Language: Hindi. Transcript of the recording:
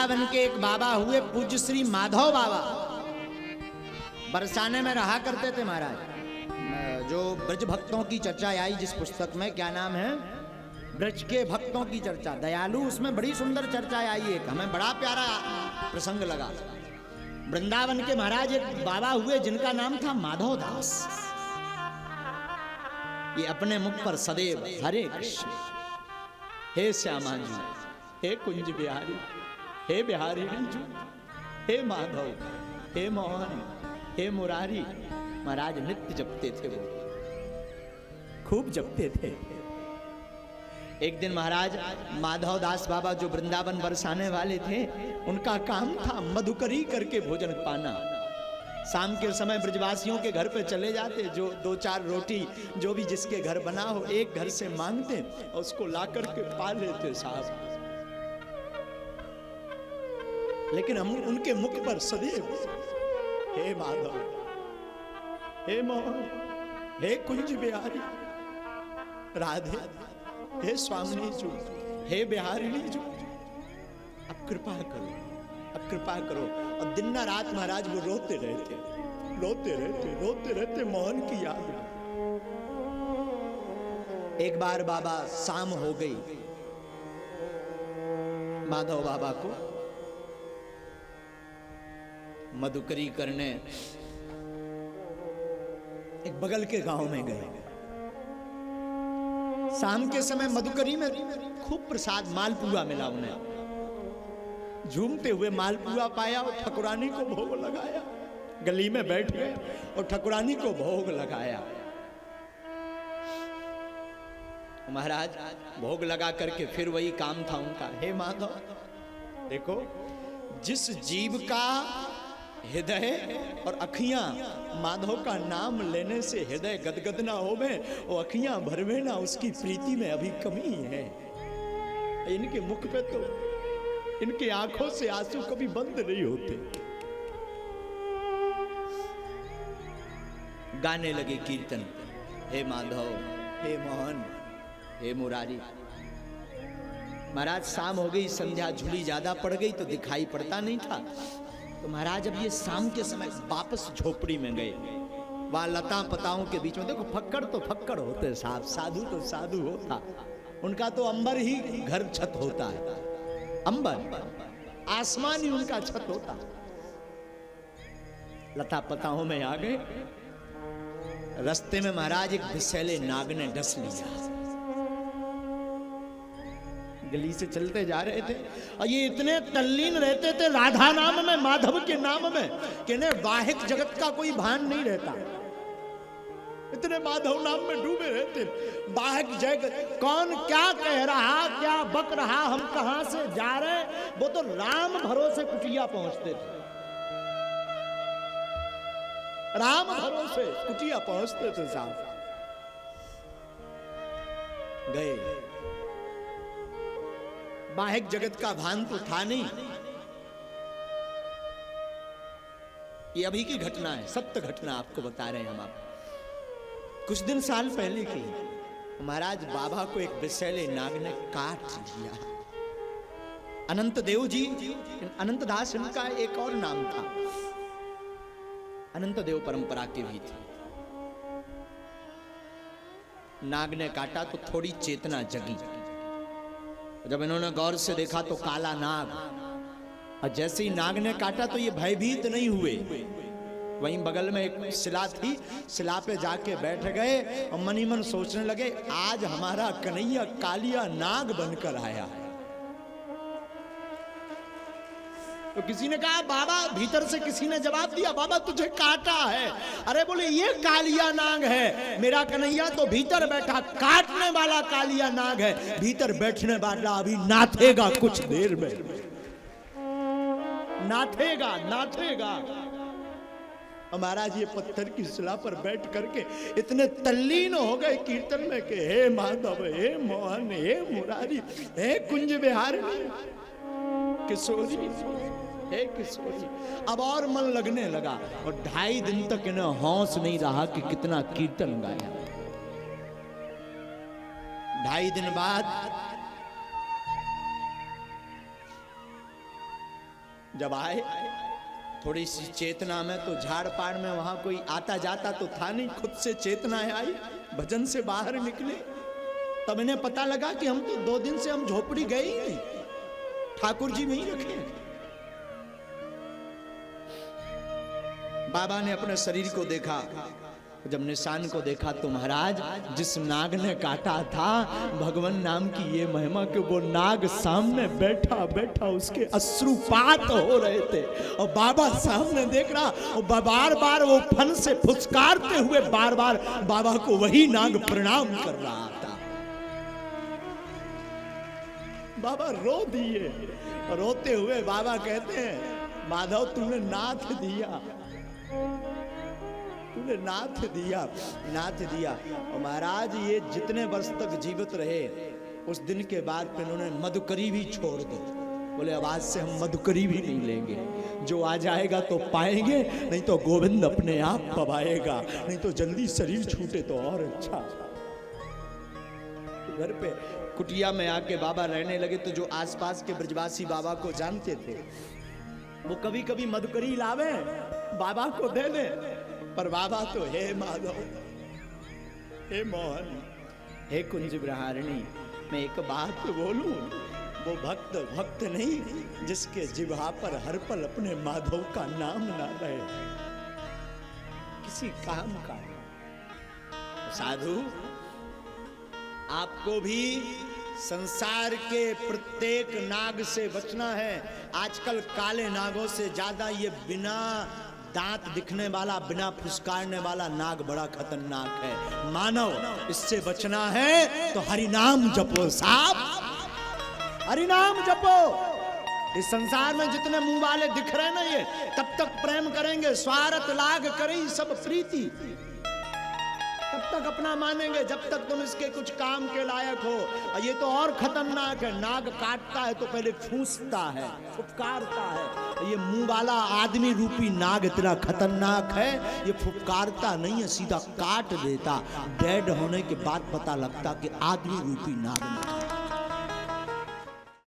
वृंदावन के एक बाबा हुए पूज्य श्री माधव बाबा, बरसाने में रहा करते थे महाराज। जो ब्रज भक्तों की चर्चा आई जिस पुस्तक में, क्या नाम है, ब्रज के भक्तों की चर्चा, दयालु, उसमें बड़ी सुंदर चर्चा आई एक, हमें बड़ा प्यारा प्रसंग लगा। वृंदावन के महाराज एक बाबा हुए जिनका नाम था माधव दास। ये अपने मुख पर सदैव हरे कृष्ण, हे श्यामा जी, हे कुंज बिहारी, हे बिहारी जी, हे माधव, हे मोहन, हे मुरारी, महाराज नित्य जपते थे, वो खूब जपते थे। एक दिन महाराज माधव दास बाबा जो वृंदावन बरसाने वाले थे, उनका काम था मधुकरी करके भोजन पाना। शाम के समय ब्रजवासियों के घर पे चले जाते, जो 2-4 रोटी जो भी जिसके घर बना हो एक घर से मांगते और उसको ला करके पा लेते साहब। लेकिन हम उनके मुख पर सदैव हे माधव, हे मोहन, हे कुंज बिहारी, राधे, हे स्वामिनी जी, हे बिहारिणी जी, अब कृपा करो, अब कृपा करो। और दिन ना रात महाराज वो रोते रहते, रोते रहते, रोते रहते मोहन की याद में। एक बार बाबा शाम हो गई, माधव बाबा को मधुकरी करने एक बगल के गांव में गए। शाम के समय मधुकरी में खूब प्रसाद मालपुआ मिला उन्हें। झूमते हुए मालपुआ पाया और ठकुरानी को भोग लगाया। गली में बैठ गए और ठकुरानी को भोग लगाया। महाराज भोग लगा करके फिर वही काम था उनका, हे माधव, देखो जिस जीव का हृदय और अखियां माधव का नाम लेने से हृदय गदगद ना होवे, वो अखियां भरवे ना, उसकी प्रीति में अभी कमी है। इनके मुख पे तो, इनके आंखों से आंसू कभी बंद नहीं होते। गाने लगे कीर्तन, हे माधव, हे मोहन, हे मुरारी। महाराज शाम हो गई, संध्या झुली ज्यादा पड़ गई तो दिखाई पड़ता नहीं था। तो महाराज अब ये शाम के समय वापस झोपड़ी में गए। वहां लता पताओं के बीच में, देखो फक्कड़ तो फक्कड़ होते साहब, साधु तो साधु होता, उनका तो अंबर ही घर छत होता है, अंबर आसमान ही उनका छत होता। लता पताओं में आ गए। रास्ते में महाराज एक विषैले नाग ने डस लिया। गली से चलते जा रहे थे और ये इतने तल्लीन रहते थे राधा नाम में, माधव के नाम में, कि इन्हें वाहिक जगत का कोई भान नहीं रहता। इतने माधव नाम में डूबे रहते। वाहिक जगत कौन क्या कह रहा, क्या बक रहा, हम कहां से जा रहे, वो तो राम भरोसे कुटिया पहुंचते थे। राम भरोसे कुटिया पहुंचते थे साहब। गए, वाहिक जगत का भान तो था नहीं। ये अभी की घटना है, सत्य घटना आपको बता रहे हैं हम। आप कुछ दिन साल पहले की, महाराज बाबा को एक विषैले नाग ने काट लिया। अनंत देव जी, अनंत दास इनका एक और नाम था, अनंत देव परंपरा के भी थे। नाग ने काटा तो थोड़ी चेतना जगी। जब इन्होंने गौर से देखा तो काला नाग, और जैसे ही नाग ने काटा तो ये भयभीत नहीं हुए। वहीं बगल में एक शिला थी, शिला पे जाके बैठ गए और मनी मन सोचने लगे, आज हमारा कन्हैया कालिया नाग बनकर आया है। तो किसी ने कहा, बाबा, भीतर से किसी ने जवाब दिया, बाबा तुझे काटा है। अरे बोले, ये कालिया नाग है, मेरा कन्हैया तो भीतर बैठा, काटने वाला कालिया नाग है, भीतर बैठने वाला अभी नाथेगा कुछ देर में, नाथेगा नाथेगा। महाराज ये पत्थर की शिला पर बैठ करके इतने तल्लीन हो गए कीर्तन में कि हे माधव, हे मोहन, हे मुरारी, हे कुंज बिहारिणी, किशोरी, हे किशोरी। अब और मन लगने लगा और 2.5 दिन तक इन्हें होश नहीं रहा कि कितना कीर्तन गाया। 2.5 दिन बाद जब आए थोड़ी सी चेतना में, तो झाड़ पाड़ में वहां कोई आता जाता तो था नहीं, खुद से चेतना आई, भजन से बाहर निकले। तब इन्हें पता लगा कि हम तो 2 दिन से हम झोपड़ी गए ही नहीं, ठाकुर जी में ही रखे। बाबा ने अपने शरीर को देखा, जब निशान को देखा तो महाराज जिस नाग ने काटा था, भगवान नाम की ये महिमा कि वो नाग सामने बैठा बैठा उसके अश्रुपात हो रहे थे, और बाबा सामने देख रहा, और बार बार वो फन से फुसकारते हुए बार बार बाबा को वही नाग प्रणाम कर रहा था। बाबा रो दिए, रोते हुए बाबा कहते हैं माधव तूने नाथ दिया, तूने नाथ दिया, नाथ दिया। और महाराज ये जितने वर्ष तक जीवित रहे, उस दिन के बाद फिर उन्होंने मधुकरी भी छोड़ दी। बोले अब आज से हम मधुकरी भी नहीं लेंगे, जो आ जाएगा तो पाएंगे, नहीं तो गोविंद अपने आप पवाएगा, नहीं तो जल्दी शरीर छूटे तो और अच्छा। घर पे कुटिया में आके बाबा रहने लगे, तो जो आसपास के ब्रजवासी बाबा को जानते थे, वो कभी कभी मधुकरी लावे बाबा को दे दे, पर बाबा तो हे माधव, हे मोहन, हे कुंज बिहारिणी, मैं एक बात बोलूं, वो भक्त भक्त नहीं जिसके जिह्वा पर हर पल अपने माधव का नाम ना रहे, किसी काम का। साधु आपको भी संसार के प्रत्येक नाग से बचना है। आजकल काले नागों से ज्यादा ये बिना दांत दिखने वाला, बिना फुसकारने वाला नाग बड़ा खतरनाक है। मानव इससे बचना है तो हरि नाम जपो साहब, हरि नाम जपो। इस संसार में जितने मुंह वाले दिख रहे ना, ये तब तक प्रेम करेंगे, स्वार्थ लाग करे सब प्रीति, तब तक अपना मानेंगे जब तक तुम इसके कुछ काम के लायक हो। और ये तो और खतरनाक है, नाग काटता है तो पहले फूंसता है, फुफकारता है। ये मुंह वाला आदमी रूपी नाग इतना खतरनाक है, ये फुफकारता नहीं है, सीधा काट देता। डेड होने के बाद पता लगता कि आदमी रूपी नाग